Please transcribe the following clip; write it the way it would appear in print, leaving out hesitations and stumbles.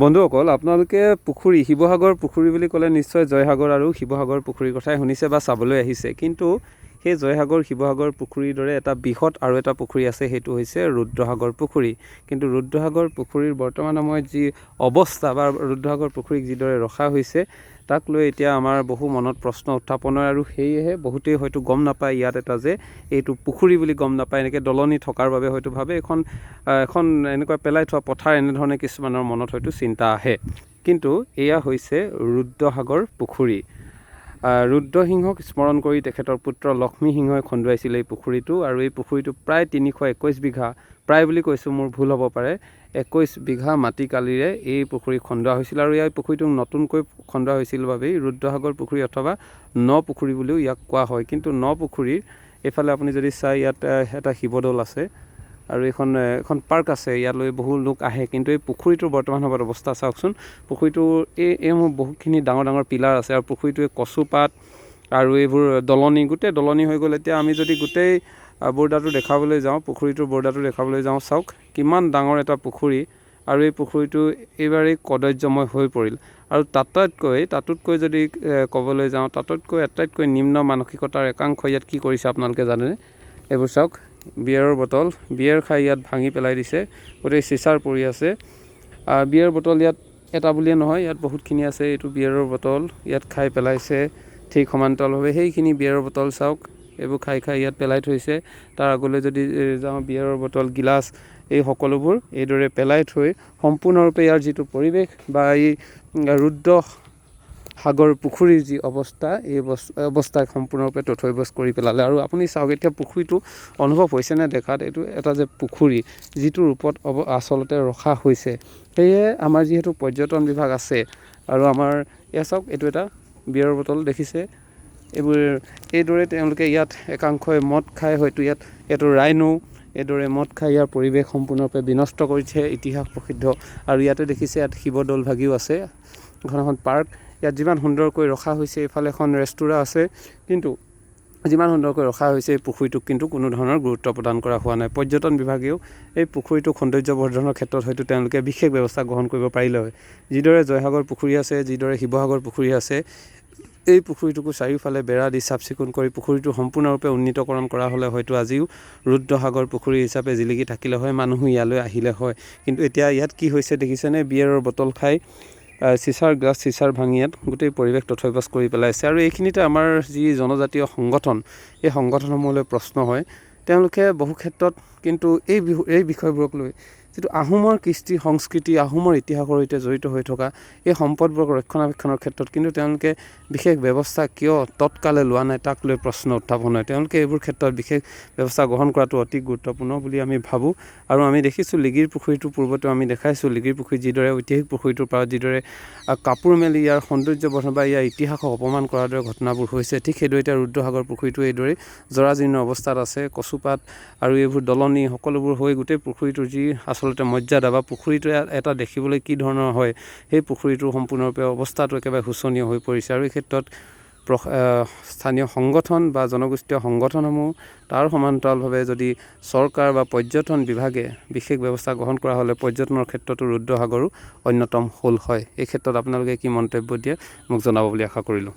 বন্ধুসকল, আপোনালোকে পুখুৰী শিৱসাগৰ পুখুৰী বুলি ক'লে নিশ্চয় জয়সাগৰ আৰু শিৱসাগৰ পুখুৰীৰ কথাই শুনিছে বা চাবলৈ আহিছে। কিন্তু সেই জয়সাগৰ শিৱসাগৰ পুখুৰীৰ দৰে এটা বৃহৎ আৰু এটা পুখুৰী আছে, সেইটো হৈছে ৰুদ্ৰসাগৰ পুখুৰী। কিন্তু ৰুদ্ৰসাগৰ পুখুৰীৰ বৰ্তমান সময়ত যি অৱস্থা বা ৰুদ্ৰসাগৰ পুখুৰীক যিদৰে ৰখা হৈছে, তাক লৈ এতিয়া আমাৰ বহু মনত প্ৰশ্ন উত্থাপন হয়। আৰু সেয়েহে বহুতেই হয়তো গম নাপায় ইয়াত এটা যে এইটো পুখুৰী বুলি গম নাপায়, এনেকৈ দলনি থকাৰ বাবে হয়তো ভাবে এখন এনেকুৱা পেলাই থোৱা পথাৰ, এনেধৰণে কিছুমানৰ মনত হয়তো চিন্তা আহে। কিন্তু এয়া হৈছে ৰুদ্ৰসাগৰ পুখুৰী। ৰুদ্ৰসিংহক স্মৰণ কৰি তেখেতৰ পুত্ৰ লক্ষ্মী সিংহই খন্দুৱাইছিল এই পুখুৰীটো। আৰু এই পুখুৰীটো প্ৰায় 321 বিঘা, প্ৰায় বুলি কৈছোঁ, মোৰ ভুল হ'ব পাৰে, 21 বিঘা মাটিকালিৰে এই পুখুৰী খন্দুৱা হৈছিল। আৰু এই পুখুৰীটো নতুনকৈ খন্দুৱা হৈছিল বাবেই ৰুদ্ৰসাগৰ পুখুৰী অথবা ন পুখুৰী বুলিও ইয়াক কোৱা হয়। কিন্তু ন পুখুৰীৰ এইফালে আপুনি যদি চাই, ইয়াত এটা শিৱদৌল আছে আৰু এখন পাৰ্ক আছে, ইয়ালৈ বহু লোক আহে। কিন্তু এই পুখুৰীটোৰ বৰ্তমান সময়ত অৱস্থা চাওকচোন। পুখুৰীটোৰ মোৰ বহুতখিনি ডাঙৰ ডাঙৰ পিলাৰ আছে, আৰু পুখুৰীটোৱে কচুপাত আৰু এইবোৰ গোটেই দলনি হৈ গ'ল। এতিয়া আমি যদি গোটেই বৰ্ডাৰটো দেখাবলৈ যাওঁ, পুখুৰীটোৰ বৰ্ডাৰটো দেখাবলৈ যাওঁ, চাওক কিমান ডাঙৰ এটা পুখুৰী। আৰু এই পুখুৰীটো এইবাৰেই কদৰ্যময় হৈ পৰিল। আৰু তাতোতকৈ যদি ক'বলৈ যাওঁ, আটাইতকৈ নিম্ন মানসিকতাৰ একাংশ ইয়াত কি কৰিছে আপোনালোকে জানেনে? এইবোৰ চাওক, বিয়েৰৰ বটল, বিয়েৰ খাই ইয়াত ভাঙি পেলাই দিছে, গোটেই চিচাৰ পৰি আছে। বিয়েৰ বটল ইয়াত এটা বুলিয়ে নহয়, ইয়াত বহুতখিনি আছে। এইটো বিয়েৰৰ বটল ইয়াত খাই পেলাইছে ঠিক সমান্তৰালভাৱে। সেইখিনি বিয়েৰৰ বটল চাওক, এইবোৰ খাই ইয়াত পেলাই থৈছে। তাৰ আগলৈ যদি যাওঁ, বিয়েৰৰ বটল, গিলাচ, এই সকলোবোৰ এইদৰে পেলাই থৈ সম্পূৰ্ণৰূপে ইয়াৰ যিটো পৰিৱেশ বা এই ৰুদ্ৰসাগৰ পুখুৰীৰ যি অৱস্থা, এই অৱস্থাক সম্পূৰ্ণৰূপে তথৈবচ কৰি পেলালে। আৰু আপুনি চাওক, এতিয়া পুখুৰীটো অনুভৱ হৈছেনে দেখাত? এইটো এটা যে পুখুৰী, যিটো ৰূপত আচলতে ৰখা হৈছে। সেয়ে আমাৰ যিহেতু পৰ্যটন বিভাগ আছে, আৰু আমাৰ এয়া চাওক, এইটো এটা বিয়েৰৰ বটল দেখিছে। এইদৰে তেওঁলোকে ইয়াত একাংশই মদ খাই, হয়তো এইটো ৰাইনো এইদৰে মদ খাই ইয়াৰ পৰিৱেশ সম্পূৰ্ণৰূপে বিনষ্ট কৰিছে, ইতিহাস প্ৰসিদ্ধ। আৰু ইয়াতে দেখিছে, ইয়াত শিৱদৌল ভাগিও আছে, এখন পাৰ্ক। ইয়াত যিমান সুন্দৰকৈ ৰখা হৈছে, এইফালে এখন ৰেষ্টুৰাঁ আছে, কিন্তু যিমান সুন্দৰকৈ ৰখা হৈছে, এই পুখুৰীটোক কিন্তু কোনো ধৰণৰ গুৰুত্ব প্ৰদান কৰা হোৱা নাই। পৰ্যটন বিভাগেও এই পুখুৰীটোক সৌন্দৰ্য বৰ্ধনৰ ক্ষেত্ৰত হয়তো তেওঁলোকে বিশেষ ব্যৱস্থা গ্ৰহণ কৰিব পাৰিলে হয়। যিদৰে জয়সাগৰ পুখুৰী আছে, যিদৰে শিৱসাগৰ পুখুৰী আছে, এই পুখুৰীটোকো চাৰিওফালে বেৰা দি চাফ চিকুণ কৰি পুখুৰীটো সম্পূৰ্ণৰূপে উন্নীতকৰণ কৰা হ'লে হয়তো আজিও ৰুদ্ৰসাগৰ পুখুৰী হিচাপে জিলিকি থাকিলে হয়, মানুহো ইয়ালৈ আহিলে হয়। কিন্তু এতিয়া ইয়াত কি হৈছে দেখিছেনে? বিয়েৰৰ বটল খাই, চিচাৰ গ্লাছ, চিচাৰ ভাঙি ইয়াত গোটেই পৰিৱেশ তথৈবচ কৰি পেলাইছে। আৰু এইখিনিতে আমাৰ যি জনজাতীয় সংগঠন, এই সংগঠনসমূহলৈ প্ৰশ্ন হয়। তেওঁলোকে বহু ক্ষেত্ৰত কিন্তু এই বিষয়বোৰক লৈ, যিটো আহোমৰ কৃষ্টি সংস্কৃতি, আহোমৰ ইতিহাসৰ সৈতে জড়িত হৈ থকা এই সম্পদবোৰক ৰক্ষণাবেক্ষণৰ ক্ষেত্ৰত কিন্তু তেওঁলোকে বিশেষ ব্যৱস্থা কিয় তৎকালে লোৱা নাই, তাক লৈ প্ৰশ্ন উত্থাপন হয়। তেওঁলোকে এইবোৰ ক্ষেত্ৰত বিশেষ ব্যৱস্থা গ্ৰহণ কৰাটো অতি গুৰুত্বপূৰ্ণ বুলি আমি ভাবোঁ। আৰু আমি দেখিছোঁ, লিগিৰ পুখুৰীটোৰ পূৰ্বতেও আমি দেখাইছোঁ, লিগিৰ পুখুৰী যিদৰে ঐতিহাসিক পুখুৰীটোৰ পৰা যিদৰে কাপোৰ মেলি ইয়াৰ সৌন্দৰ্য বৰ্ধন বা ইয়াৰ ইতিহাসক অপমান কৰাৰ দৰে ঘটনাবোৰ হৈছে, ঠিক সেইদৰে এতিয়া ৰুদ্ৰসাগৰ পুখুৰীটো এইদৰে জৰাজীৰ্ণ অৱস্থাত আছে। কচুপাত আৰু এইবোৰ দলনি সকলোবোৰ হৈ গোটেই পুখুৰীটোৰ যি আচলতে মৰ্যাদা, বা পুখুৰীটো এটা দেখিবলৈ কি ধৰণৰ হয়, সেই পুখুৰীটোৰ সম্পূৰ্ণৰূপে অৱস্থাটো একেবাৰে শোচনীয় হৈ পৰিছে। আৰু এই ক্ষেত্ৰত স্থানীয় সংগঠন বা জনগোষ্ঠীয় সংগঠনসমূহ, তাৰ সমান্তৰালভাৱে যদি চৰকাৰ বা পৰ্যটন বিভাগে বিশেষ ব্যৱস্থা গ্ৰহণ কৰা হ'লে পৰ্যটনৰ ক্ষেত্ৰতো ৰুদ্ৰসাগৰো অন্যতম হ'ল হয়। এই ক্ষেত্ৰত আপোনালোকে কি মন্তব্য দিয়ে মোক জনাব বুলি আশা কৰিলোঁ।